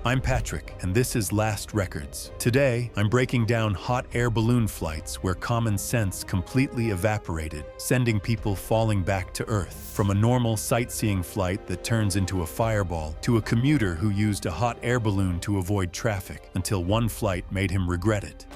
I'm Patrick, and this is Last Records. Today, I'm breaking down hot air balloon flights where common sense completely evaporated, sending people falling back to Earth. From a normal sightseeing flight that turns into a fireball, to a commuter who used a hot air balloon to avoid traffic, until one flight made him regret it.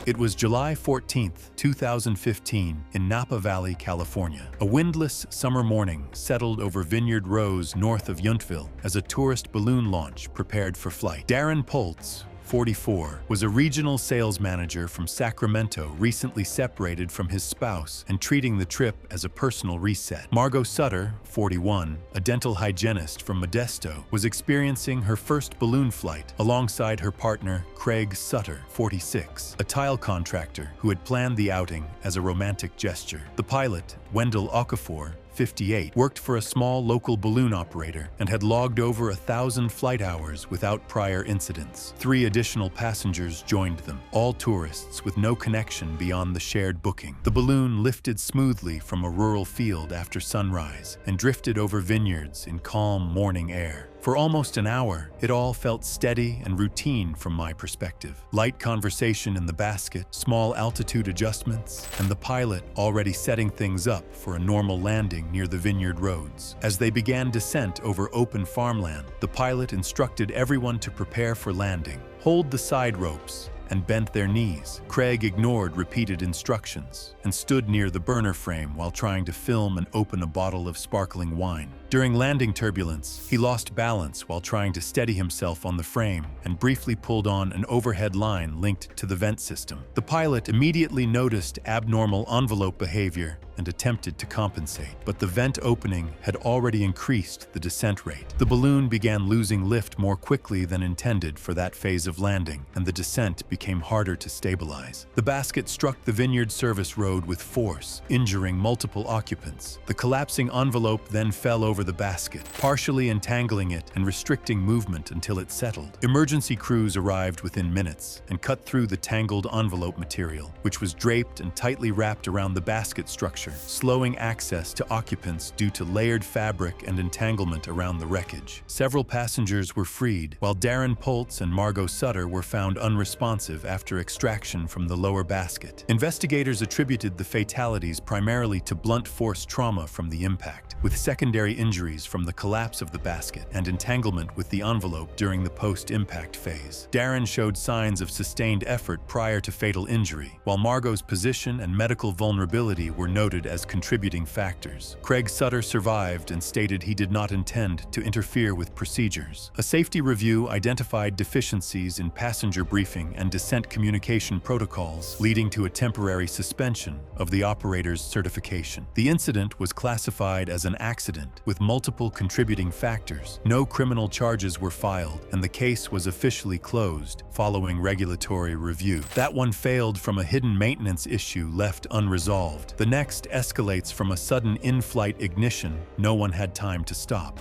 It was July 14, 2015, in Napa Valley, California. A windless summer morning settled over Vineyard Rows north of Yountville as a tourist balloon launch prepared for flight. Darren Poltz, 44, was a regional sales manager from Sacramento, recently separated from his spouse and treating the trip as a personal reset. Margot Sutter, 41, a dental hygienist from Modesto, was experiencing her first balloon flight alongside her partner, Craig Sutter, 46, a tile contractor who had planned the outing as a romantic gesture. The pilot, Wendell Okafor, 58, worked for a small local balloon operator and had logged over 1,000 flight hours without prior incidents. 3 additional passengers joined them, all tourists with no connection beyond the shared booking. The balloon lifted smoothly from a rural field after sunrise and drifted over vineyards in calm morning air. For almost an hour, it all felt steady and routine from my perspective. Light conversation in the basket, small altitude adjustments, and the pilot already setting things up for a normal landing near the vineyard roads. As they began descent over open farmland, the pilot instructed everyone to prepare for landing, hold the side ropes, and bent their knees. Craig ignored repeated instructions and stood near the burner frame while trying to film and open a bottle of sparkling wine. During landing turbulence, he lost balance while trying to steady himself on the frame and briefly pulled on an overhead line linked to the vent system. The pilot immediately noticed abnormal envelope behavior and attempted to compensate, but the vent opening had already increased the descent rate. The balloon began losing lift more quickly than intended for that phase of landing, and the descent became harder to stabilize. The basket struck the vineyard service road with force, injuring multiple occupants. The collapsing envelope then fell over the basket, partially entangling it and restricting movement until it settled. Emergency crews arrived within minutes and cut through the tangled envelope material, which was draped and tightly wrapped around the basket structure, slowing access to occupants due to layered fabric and entanglement around the wreckage. Several passengers were freed, while Darren Poltz and Margot Sutter were found unresponsive after extraction from the lower basket. Investigators attributed the fatalities primarily to blunt force trauma from the impact, with secondary injuries from the collapse of the basket and entanglement with the envelope during the post-impact phase. Darren showed signs of sustained effort prior to fatal injury, while Margot's position and medical vulnerability were noted as contributing factors. Craig Sutter survived and stated he did not intend to interfere with procedures. A safety review identified deficiencies in passenger briefing and descent communication protocols, leading to a temporary suspension of the operator's certification. The incident was classified as an accident with multiple contributing factors. No criminal charges were filed, and the case was officially closed following regulatory review. That one failed from a hidden maintenance issue left unresolved. The next escalates from a sudden in-flight ignition no one had time to stop.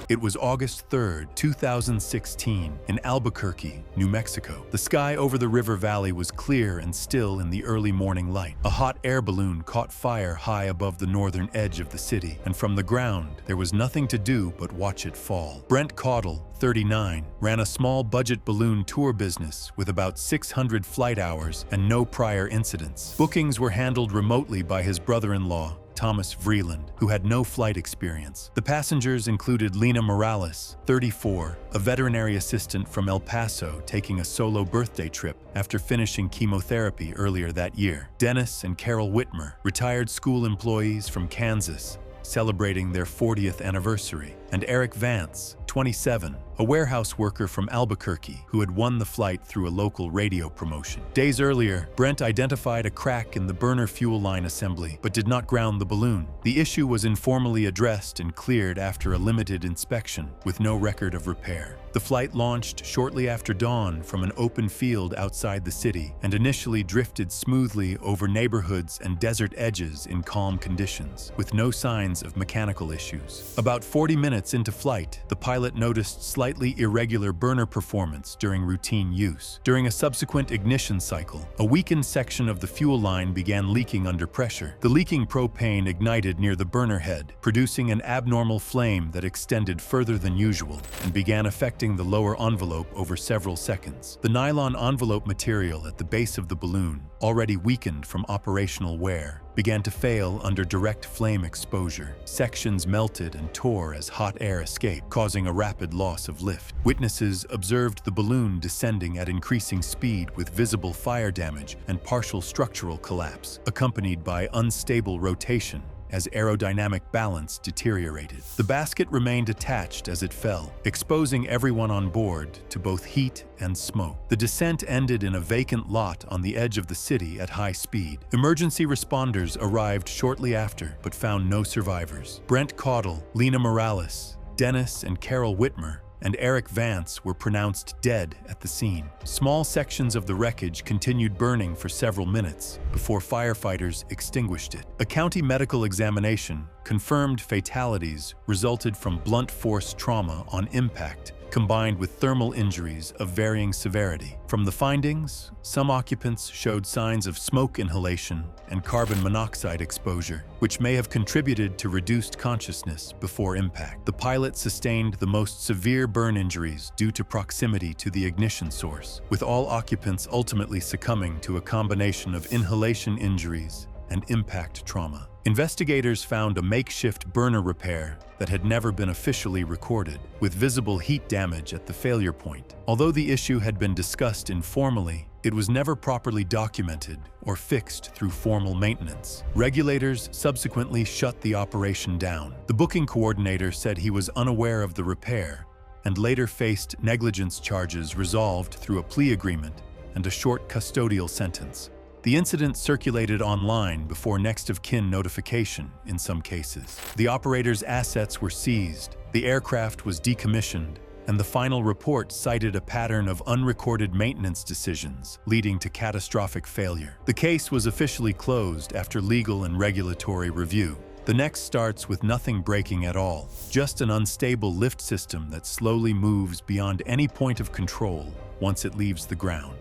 It was August 3, 2016, in Albuquerque, New Mexico. The sky over the river valley was clear and still in the early morning light. A hot air balloon caught fire high above the northern edge of the city, and from the ground, there was nothing to do but watch it fall. Brent Caudle, 39, ran a small budget balloon tour business with about 600 flight hours and no prior incidents. Bookings were handled remotely by his brother-in-law, Thomas Vreeland, who had no flight experience. The passengers included Lena Morales, 34, a veterinary assistant from El Paso taking a solo birthday trip after finishing chemotherapy earlier that year. Dennis and Carol Whitmer, retired school employees from Kansas, celebrating their 40th anniversary. And Eric Vance, 27, a warehouse worker from Albuquerque who had won the flight through a local radio promotion. Days earlier, Brent identified a crack in the burner fuel line assembly but did not ground the balloon. The issue was informally addressed and cleared after a limited inspection, with no record of repair. The flight launched shortly after dawn from an open field outside the city and initially drifted smoothly over neighborhoods and desert edges in calm conditions, with no signs of mechanical issues. About 40 minutes into flight, the pilot pilot noticed slightly irregular burner performance during routine use. During a subsequent ignition cycle, a weakened section of the fuel line began leaking under pressure. The leaking propane ignited near the burner head, producing an abnormal flame that extended further than usual and began affecting the lower envelope over several seconds. The nylon envelope material at the base of the balloon, already weakened from operational wear, began to fail under direct flame exposure. Sections melted and tore as hot air escaped, causing a rapid loss of lift. Witnesses observed the balloon descending at increasing speed with visible fire damage and partial structural collapse, accompanied by unstable rotation as aerodynamic balance deteriorated. The basket remained attached as it fell, exposing everyone on board to both heat and smoke. The descent ended in a vacant lot on the edge of the city at high speed. Emergency responders arrived shortly after, but found no survivors. Brent Caudle, Lena Morales, Dennis and Carol Whitmer, and Eric Vance were pronounced dead at the scene. Small sections of the wreckage continued burning for several minutes before firefighters extinguished it. A county medical examination confirmed fatalities resulted from blunt force trauma on impact, combined with thermal injuries of varying severity. From the findings, some occupants showed signs of smoke inhalation and carbon monoxide exposure, which may have contributed to reduced consciousness before impact. The pilot sustained the most severe burn injuries due to proximity to the ignition source, with all occupants ultimately succumbing to a combination of inhalation injuries and impact trauma. Investigators found a makeshift burner repair that had never been officially recorded, with visible heat damage at the failure point. Although the issue had been discussed informally, it was never properly documented or fixed through formal maintenance. Regulators subsequently shut the operation down. The booking coordinator said he was unaware of the repair and later faced negligence charges resolved through a plea agreement and a short custodial sentence. The incident circulated online before next-of-kin notification in some cases. The operator's assets were seized, the aircraft was decommissioned, and the final report cited a pattern of unrecorded maintenance decisions leading to catastrophic failure. The case was officially closed after legal and regulatory review. The next starts with nothing breaking at all, just an unstable lift system that slowly moves beyond any point of control once it leaves the ground.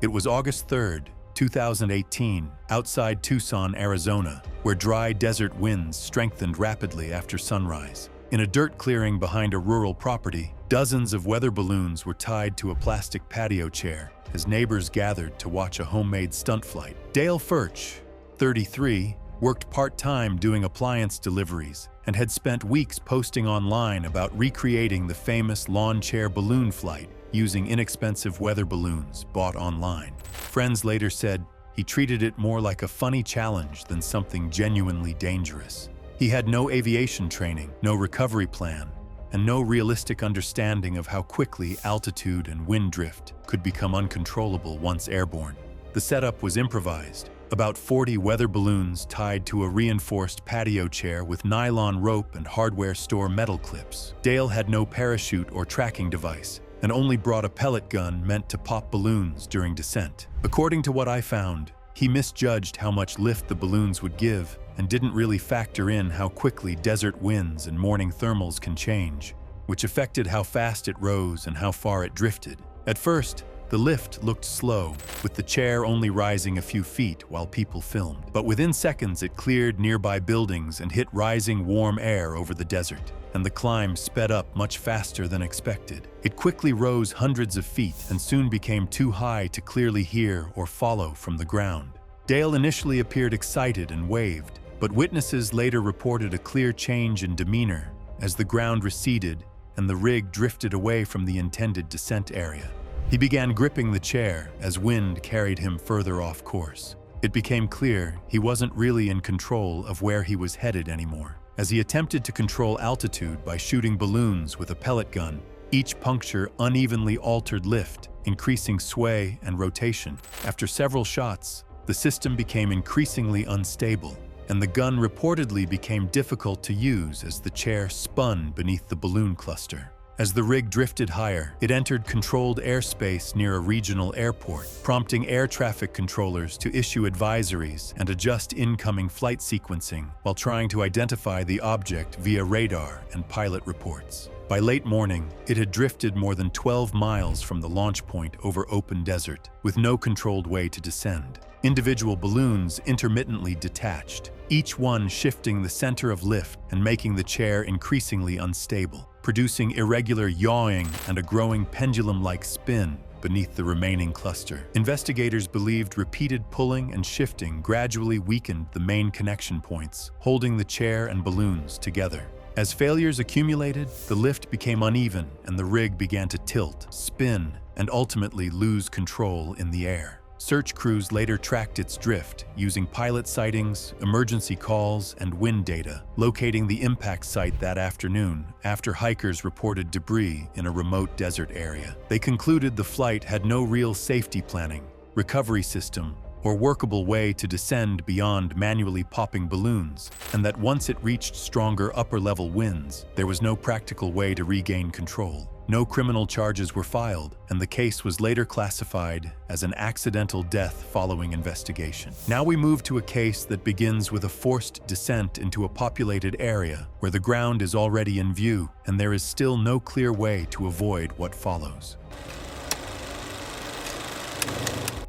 It was August 3rd, 2018, outside Tucson, Arizona, where dry desert winds strengthened rapidly after sunrise. In a dirt clearing behind a rural property, dozens of weather balloons were tied to a plastic patio chair as neighbors gathered to watch a homemade stunt flight. Dale Furch, 33, worked part-time doing appliance deliveries and had spent weeks posting online about recreating the famous lawn chair balloon flight using inexpensive weather balloons bought online. Friends later said he treated it more like a funny challenge than something genuinely dangerous. He had no aviation training, no recovery plan, and no realistic understanding of how quickly altitude and wind drift could become uncontrollable once airborne. The setup was improvised, about 40 weather balloons tied to a reinforced patio chair with nylon rope and hardware store metal clips. Dale had no parachute or tracking device, and only brought a pellet gun meant to pop balloons during descent. According to what I found, he misjudged how much lift the balloons would give and didn't really factor in how quickly desert winds and morning thermals can change, which affected how fast it rose and how far it drifted. At first, the lift looked slow, with the chair only rising a few feet while people filmed. But within seconds, it cleared nearby buildings and hit rising warm air over the desert, and the climb sped up much faster than expected. It quickly rose hundreds of feet and soon became too high to clearly hear or follow from the ground. Dale initially appeared excited and waved, but witnesses later reported a clear change in demeanor as the ground receded and the rig drifted away from the intended descent area. He began gripping the chair as wind carried him further off course. It became clear he wasn't really in control of where he was headed anymore. As he attempted to control altitude by shooting balloons with a pellet gun, each puncture unevenly altered lift, increasing sway and rotation. After several shots, the system became increasingly unstable, and the gun reportedly became difficult to use as the chair spun beneath the balloon cluster. As the rig drifted higher, it entered controlled airspace near a regional airport, prompting air traffic controllers to issue advisories and adjust incoming flight sequencing while trying to identify the object via radar and pilot reports. By late morning, it had drifted more than 12 miles from the launch point over open desert, with no controlled way to descend. Individual balloons intermittently detached, each one shifting the center of lift and making the chair increasingly unstable, producing irregular yawing and a growing pendulum-like spin beneath the remaining cluster. Investigators believed repeated pulling and shifting gradually weakened the main connection points, holding the chair and balloons together. As failures accumulated, the lift became uneven and the rig began to tilt, spin, and ultimately lose control in the air. Search crews later tracked its drift using pilot sightings, emergency calls, and wind data, locating the impact site that afternoon after hikers reported debris in a remote desert area. They concluded the flight had no real safety planning, recovery system, or workable way to descend beyond manually popping balloons, and that once it reached stronger upper-level winds, there was no practical way to regain control. No criminal charges were filed, and the case was later classified as an accidental death following investigation. Now we move to a case that begins with a forced descent into a populated area where the ground is already in view, and there is still no clear way to avoid what follows.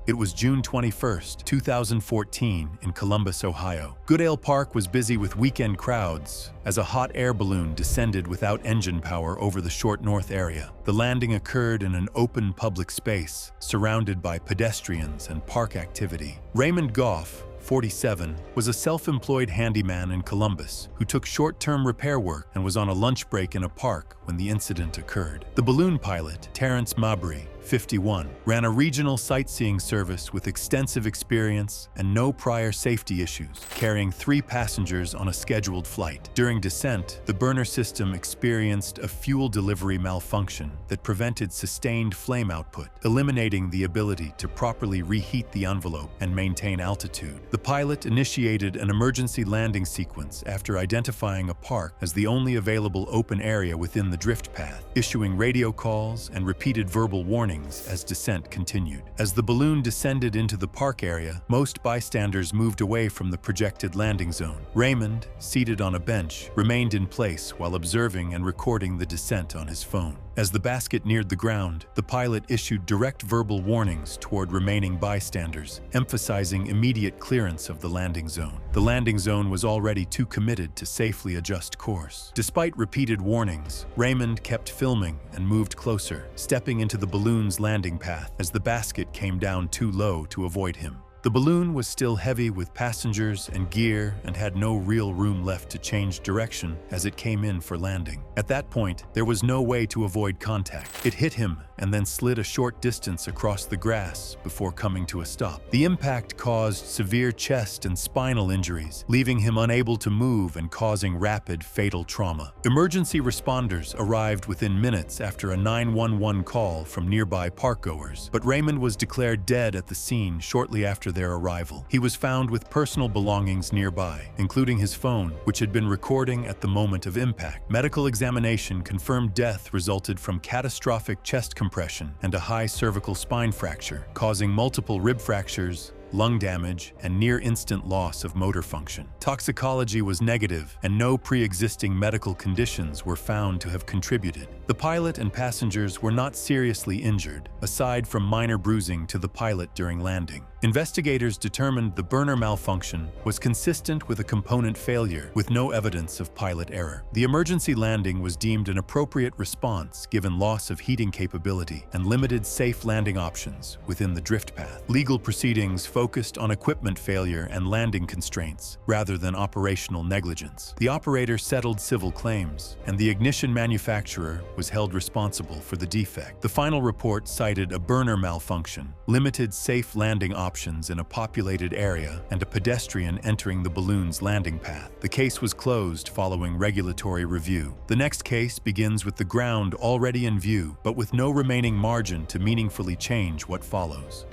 It was June 21, 2014, in Columbus, Ohio. Goodale Park was busy with weekend crowds as a hot air balloon descended without engine power over the short north area. The landing occurred in an open public space, surrounded by pedestrians and park activity. Raymond Goff, 47, was a self-employed handyman in Columbus who took short-term repair work and was on a lunch break in a park when the incident occurred. The balloon pilot, Terrence Mabry, 51, ran a regional sightseeing service with extensive experience and no prior safety issues, carrying 3 passengers on a scheduled flight. During descent, the burner system experienced a fuel delivery malfunction that prevented sustained flame output, eliminating the ability to properly reheat the envelope and maintain altitude. The pilot initiated an emergency landing sequence after identifying a park as the only available open area within the drift path, issuing radio calls and repeated verbal warnings as descent continued. As the balloon descended into the park area, most bystanders moved away from the projected landing zone. Raymond, seated on a bench, remained in place while observing and recording the descent on his phone. As the basket neared the ground, the pilot issued direct verbal warnings toward remaining bystanders, emphasizing immediate clearance of the landing zone. The landing zone was already too committed to safely adjust course. Despite repeated warnings, Raymond kept filming and moved closer, stepping into the balloon's landing path as the basket came down too low to avoid him. The balloon was still heavy with passengers and gear and had no real room left to change direction as it came in for landing. At that point, there was no way to avoid contact. It hit him and then slid a short distance across the grass before coming to a stop. The impact caused severe chest and spinal injuries, leaving him unable to move and causing rapid, fatal trauma. Emergency responders arrived within minutes after a 911 call from nearby parkgoers, but Raymond was declared dead at the scene shortly after their arrival. He was found with personal belongings nearby, including his phone, which had been recording at the moment of impact. Medical examination confirmed death resulted from catastrophic chest compression and a high cervical spine fracture, causing multiple rib fractures, lung damage, and near-instant loss of motor function. Toxicology was negative, and no pre-existing medical conditions were found to have contributed. The pilot and passengers were not seriously injured, aside from minor bruising to the pilot during landing. Investigators determined the burner malfunction was consistent with a component failure, with no evidence of pilot error. The emergency landing was deemed an appropriate response given loss of heating capability and limited safe landing options within the drift path. Legal proceedings focused on equipment failure and landing constraints rather than operational negligence. The operator settled civil claims, and the ignition manufacturer was held responsible for the defect. The final report cited a burner malfunction, limited safe landing options in a populated area, and a pedestrian entering the balloon's landing path. The case was closed following regulatory review. The next case begins with the ground already in view, but with no remaining margin to meaningfully change what follows.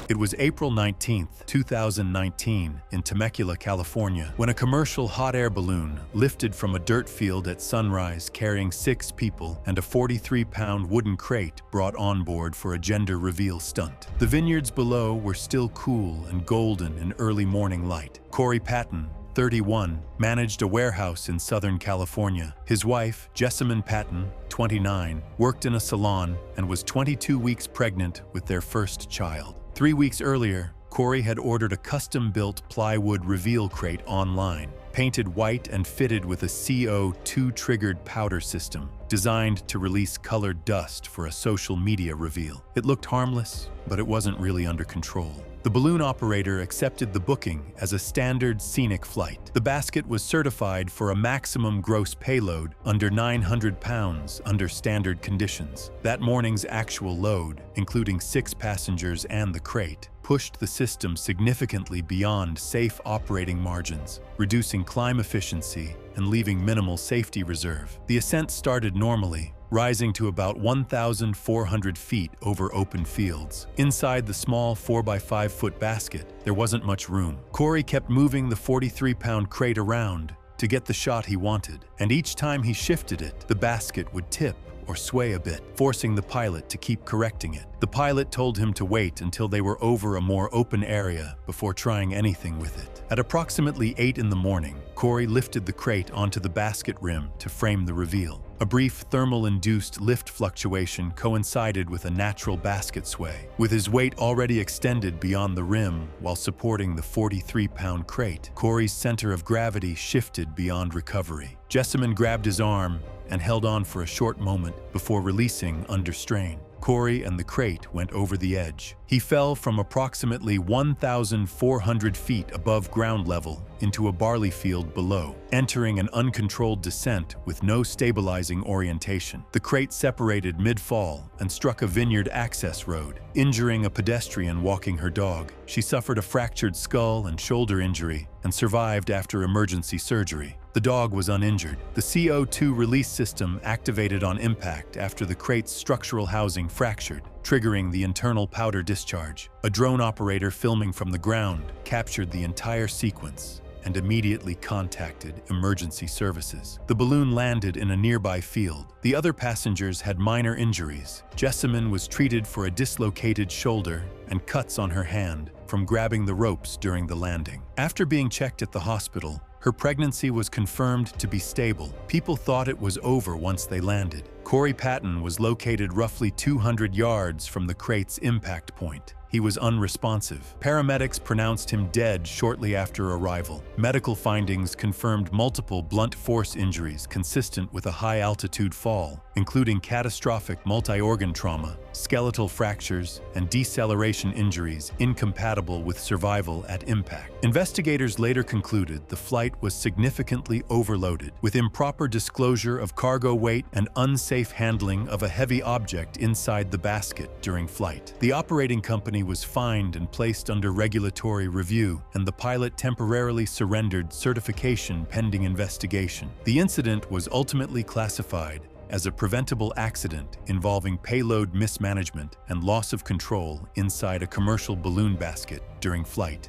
It was April 19, 2019, in Temecula, California, when a commercial hot air balloon lifted from a dirt field at sunrise carrying 6 people and a 43-pound wooden crate brought on board for a gender reveal stunt. The vineyards below were still cool and golden in early morning light. Corey Patton, 31, managed a warehouse in Southern California. His wife, Jessamine Patton, 29, worked in a salon and was 22 weeks pregnant with their first child. 3 weeks earlier, Corey had ordered a custom-built plywood reveal crate online, painted white and fitted with a CO2 triggered powder system, designed to release colored dust for a social media reveal. It looked harmless, but it wasn't really under control. The balloon operator accepted the booking as a standard scenic flight. The basket was certified for a maximum gross payload under 900 pounds under standard conditions. That morning's actual load, including 6 passengers and the crate, pushed the system significantly beyond safe operating margins, reducing climb efficiency and leaving minimal safety reserve. The ascent started normally, rising to about 1,400 feet over open fields. Inside the small 4x5-foot basket, there wasn't much room. Corey kept moving the 43-pound crate around to get the shot he wanted, and each time he shifted it, the basket would tip or sway a bit, forcing the pilot to keep correcting it. The pilot told him to wait until they were over a more open area before trying anything with it. At approximately 8 in the morning, Corey lifted the crate onto the basket rim to frame the reveal. A brief thermal-induced lift fluctuation coincided with a natural basket sway. With his weight already extended beyond the rim while supporting the 43-pound crate, Corey's center of gravity shifted beyond recovery. Jessamine grabbed his arm and held on for a short moment before releasing under strain. Corey and the crate went over the edge. He fell from approximately 1,400 feet above ground level into a barley field below, entering an uncontrolled descent with no stabilizing orientation. The crate separated mid-fall and struck a vineyard access road, injuring a pedestrian walking her dog. She suffered a fractured skull and shoulder injury and survived after emergency surgery. The dog was uninjured. The CO2 release system activated on impact after the crate's structural housing fractured, triggering the internal powder discharge. A drone operator filming from the ground captured the entire sequence and immediately contacted emergency services. The balloon landed in a nearby field. The other passengers had minor injuries. Jessamine was treated for a dislocated shoulder and cuts on her hand from grabbing the ropes during the landing. After being checked at the hospital, her pregnancy was confirmed to be stable. People thought it was over once they landed. Corey Patton was located roughly 200 yards from the crate's impact point. He was unresponsive. Paramedics pronounced him dead shortly after arrival. Medical findings confirmed multiple blunt force injuries consistent with a high-altitude fall, including catastrophic multi-organ trauma, skeletal fractures, and deceleration injuries incompatible with survival at impact. Investigators later concluded the flight was significantly overloaded, with improper disclosure of cargo weight and unsafe handling of a heavy object inside the basket during flight. The operating company was fined and placed under regulatory review, and the pilot temporarily surrendered certification pending investigation. The incident was ultimately classified as a preventable accident involving payload mismanagement and loss of control inside a commercial balloon basket during flight.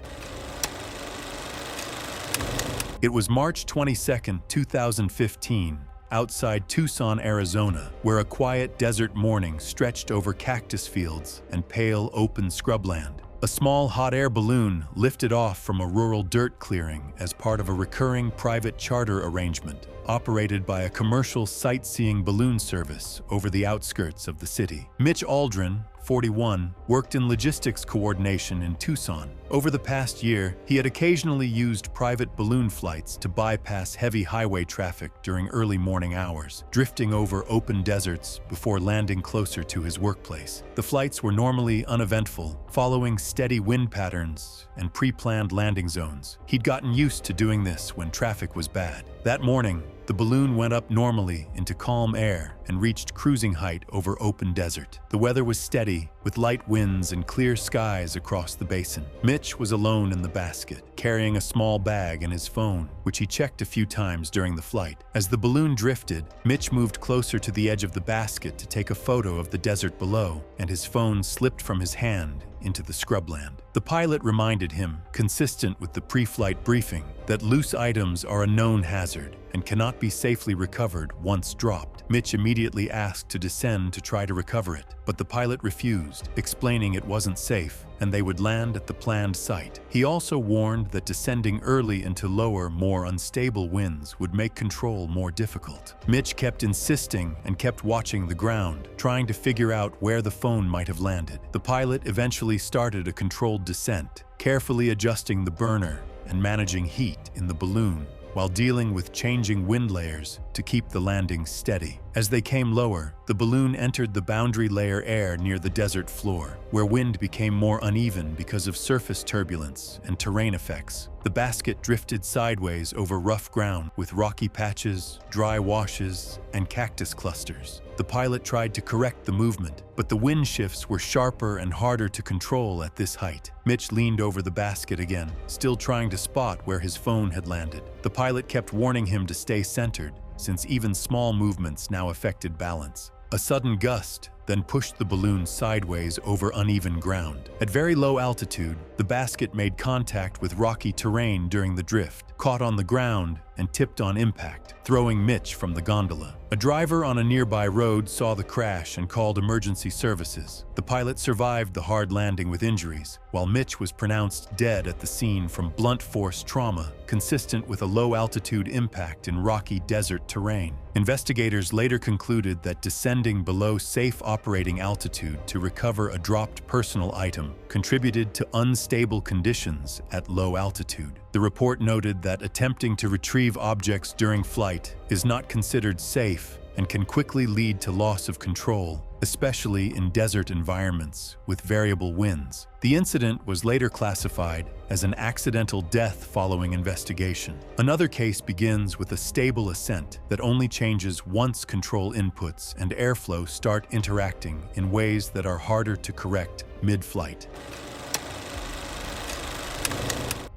It was March 22, 2015, outside Tucson, Arizona, where a quiet desert morning stretched over cactus fields and pale open scrubland. A small hot air balloon lifted off from a rural dirt clearing as part of a recurring private charter arrangement operated by a commercial sightseeing balloon service over the outskirts of the city. Mitch Aldrin, 41, worked in logistics coordination in Tucson. Over the past year, he had occasionally used private balloon flights to bypass heavy highway traffic during early morning hours, drifting over open deserts before landing closer to his workplace. The flights were normally uneventful, following steady wind patterns and pre-planned landing zones. He'd gotten used to doing this when traffic was bad. That morning, the balloon went up normally into calm air and reached cruising height over open desert. The weather was steady, with light winds and clear skies across the basin. Mitch was alone in the basket, carrying a small bag and his phone, which he checked a few times during the flight. As the balloon drifted, Mitch moved closer to the edge of the basket to take a photo of the desert below, and his phone slipped from his hand into the scrubland. The pilot reminded him, consistent with the pre-flight briefing, that loose items are a known hazard and cannot be safely recovered once dropped. Mitch immediately asked to descend to try to recover it, but the pilot refused, explaining it wasn't safe and they would land at the planned site. He also warned that descending early into lower, more unstable winds would make control more difficult. Mitch kept insisting and kept watching the ground, trying to figure out where the phone might have landed. The pilot eventually started a controlled descent, carefully adjusting the burner and managing heat in the balloon while dealing with changing wind layers to keep the landing steady. As they came lower, the balloon entered the boundary layer air near the desert floor, where wind became more uneven because of surface turbulence and terrain effects. The basket drifted sideways over rough ground with rocky patches, dry washes, and cactus clusters. The pilot tried to correct the movement, but the wind shifts were sharper and harder to control at this height. Mitch leaned over the basket again, still trying to spot where his phone had landed. The pilot kept warning him to stay centered, since even small movements now affected balance. A sudden gust then pushed the balloon sideways over uneven ground. At very low altitude, the basket made contact with rocky terrain during the drift, caught on the ground, and tipped on impact, throwing Mitch from the gondola. A driver on a nearby road saw the crash and called emergency services. The pilot survived the hard landing with injuries, while Mitch was pronounced dead at the scene from blunt force trauma, consistent with a low-altitude impact in rocky desert terrain. Investigators later concluded that descending below safe operating altitude to recover a dropped personal item contributed to unstable conditions at low altitude. The report noted that attempting to retrieve objects during flight is not considered safe and can quickly lead to loss of control, especially in desert environments with variable winds. The incident was later classified as an accidental death following investigation. Another case begins with a stable ascent that only changes once control inputs and airflow start interacting in ways that are harder to correct mid-flight.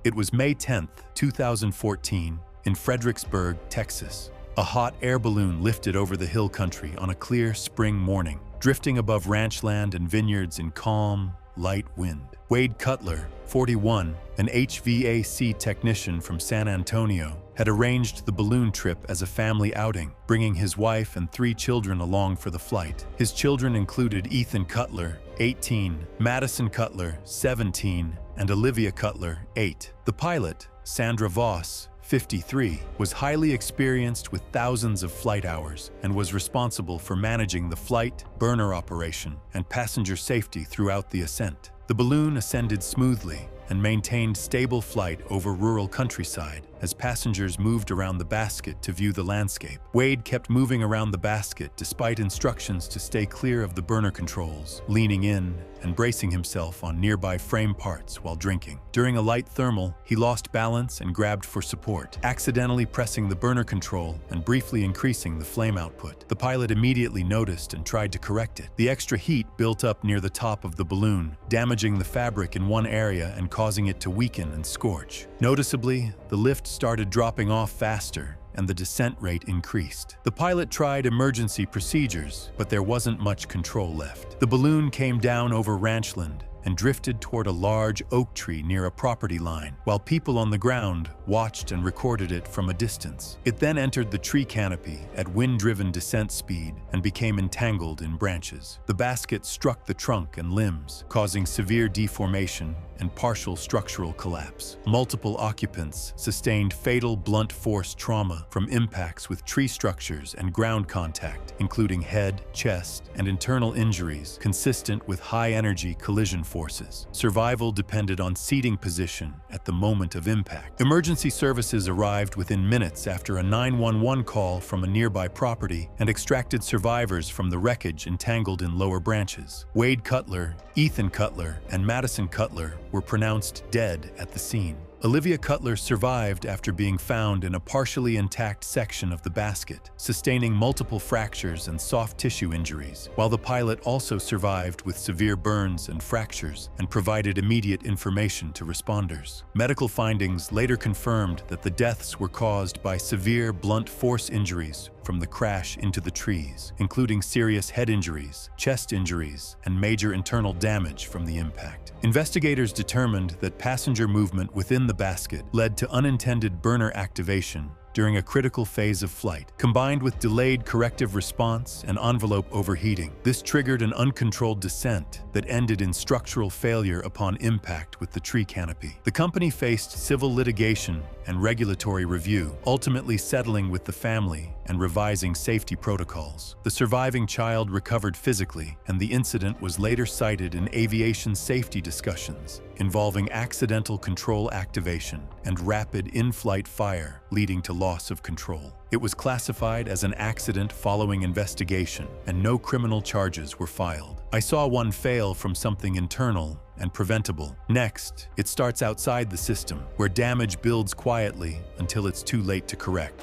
It was May 10, 2014, in Fredericksburg, Texas. A hot air balloon lifted over the hill country on a clear spring morning, drifting above ranchland and vineyards in calm, light wind. Wade Cutler, 41, an HVAC technician from San Antonio, had arranged the balloon trip as a family outing, bringing his wife and 3 children along for the flight. His children included Ethan Cutler, 18, Madison Cutler, 17, and Olivia Cutler, 8. The pilot, Sandra Voss, 53, was highly experienced with thousands of flight hours and was responsible for managing the flight, burner operation, and passenger safety throughout the ascent. The balloon ascended smoothly and maintained stable flight over rural countryside as passengers moved around the basket to view the landscape. Wade kept moving around the basket despite instructions to stay clear of the burner controls, leaning in and bracing himself on nearby frame parts while drinking. During a light thermal, he lost balance and grabbed for support, accidentally pressing the burner control and briefly increasing the flame output. The pilot immediately noticed and tried to correct it. The extra heat built up near the top of the balloon, damaging the fabric in one area and causing it to weaken and scorch. Noticeably, the lift started dropping off faster and the descent rate increased. The pilot tried emergency procedures, but there wasn't much control left. The balloon came down over ranchland and drifted toward a large oak tree near a property line, while people on the ground watched and recorded it from a distance. It then entered the tree canopy at wind-driven descent speed and became entangled in branches. The basket struck the trunk and limbs, causing severe deformation and partial structural collapse. Multiple occupants sustained fatal blunt force trauma from impacts with tree structures and ground contact, including head, chest, and internal injuries consistent with high-energy collision forces. Survival depended on seating position at the moment of impact. Emergency services arrived within minutes after a 911 call from a nearby property and extracted survivors from the wreckage entangled in lower branches. Wade Cutler, Ethan Cutler, and Madison Cutler were pronounced dead at the scene. Olivia Cutler survived after being found in a partially intact section of the basket, sustaining multiple fractures and soft tissue injuries, while the pilot also survived with severe burns and fractures and provided immediate information to responders. Medical findings later confirmed that the deaths were caused by severe blunt force injuries from the crash into the trees, including serious head injuries, chest injuries, and major internal damage from the impact. Investigators determined that passenger movement within the basket led to unintended burner activation during a critical phase of flight. Combined with delayed corrective response and envelope overheating, this triggered an uncontrolled descent that ended in structural failure upon impact with the tree canopy. The company faced civil litigation and regulatory review, ultimately settling with the family and revising safety protocols. The surviving child recovered physically, and the incident was later cited in aviation safety discussions involving accidental control activation and rapid in-flight fire, leading to loss of control. It was classified as an accident following investigation, and no criminal charges were filed. I saw one fail from something internal and preventable. Next, it starts outside the system, where damage builds quietly until it's too late to correct.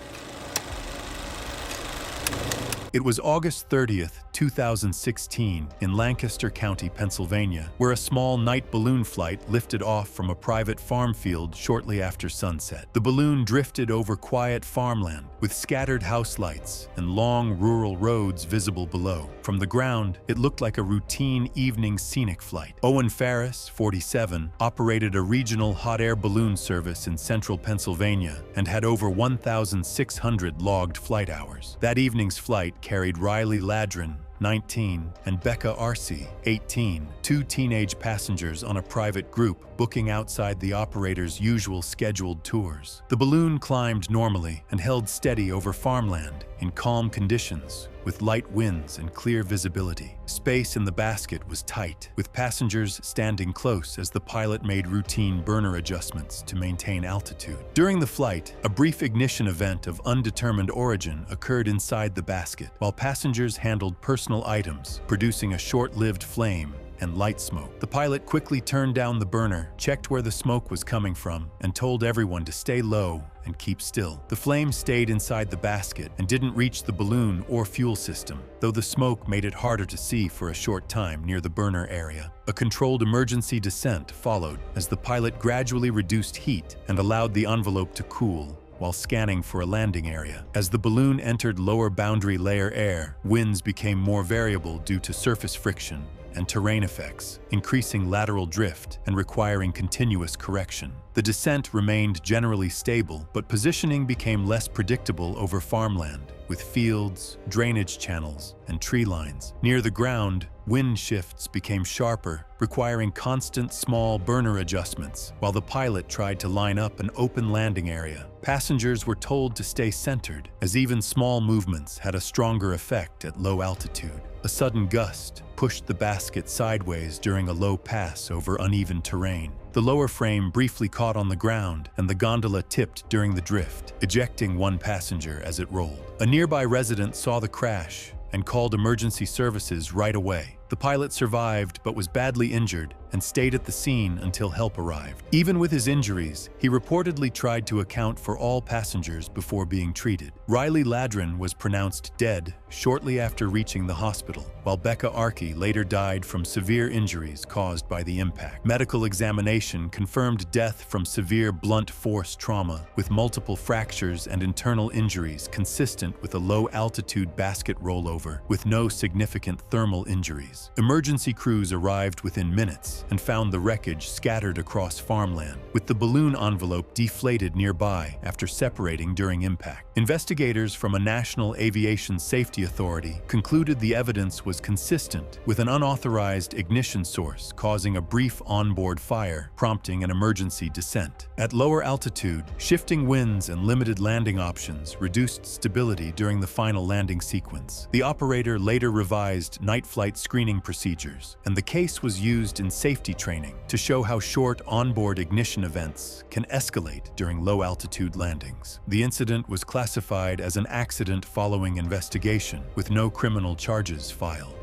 It was August 30th, 2016, in Lancaster County, Pennsylvania, where a small night balloon flight lifted off from a private farm field shortly after sunset. The balloon drifted over quiet farmland, with scattered house lights and long rural roads visible below. From the ground, it looked like a routine evening scenic flight. Owen Ferris, 47, operated a regional hot air balloon service in central Pennsylvania and had over 1,600 logged flight hours. That evening's flight carried Riley Ladrin, 19, and Becca Arce, 18, two teenage passengers on a private group booking outside the operator's usual scheduled tours. The balloon climbed normally and held steady over farmland in calm conditions, with light winds and clear visibility. Space in the basket was tight, with passengers standing close as the pilot made routine burner adjustments to maintain altitude. During the flight, a brief ignition event of undetermined origin occurred inside the basket, while passengers handled personal items, producing a short-lived flame and light smoke. The pilot quickly turned down the burner, checked where the smoke was coming from, and told everyone to stay low and keep still. The flame stayed inside the basket and didn't reach the balloon or fuel system, though the smoke made it harder to see for a short time near the burner area. A controlled emergency descent followed as the pilot gradually reduced heat and allowed the envelope to cool while scanning for a landing area. As the balloon entered lower boundary layer air, winds became more variable due to surface friction and terrain effects, increasing lateral drift and requiring continuous correction. The descent remained generally stable, but positioning became less predictable over farmland, with fields, drainage channels, and tree lines. Near the ground, wind shifts became sharper, requiring constant small burner adjustments, while the pilot tried to line up an open landing area. Passengers were told to stay centered, as even small movements had a stronger effect at low altitude. A sudden gust pushed the basket sideways during a low pass over uneven terrain. The lower frame briefly caught on the ground, and the gondola tipped during the drift, ejecting one passenger as it rolled. A nearby resident saw the crash and called emergency services right away. The pilot survived but was badly injured and stayed at the scene until help arrived. Even with his injuries, he reportedly tried to account for all passengers before being treated. Riley Ladrin was pronounced dead shortly after reaching the hospital, while Becca Arce later died from severe injuries caused by the impact. Medical examination confirmed death from severe blunt force trauma, with multiple fractures and internal injuries consistent with a low-altitude basket rollover with no significant thermal injuries. Emergency crews arrived within minutes and found the wreckage scattered across farmland, with the balloon envelope deflated nearby after separating during impact. Investigators from a National Aviation Safety Authority concluded the evidence was consistent with an unauthorized ignition source causing a brief onboard fire, prompting an emergency descent. At lower altitude, shifting winds and limited landing options reduced stability during the final landing sequence. The operator later revised night flight screening procedures, and the case was used in safety training to show how short onboard ignition events can escalate during low-altitude landings. The incident was classified as an accident following investigation, with no criminal charges filed.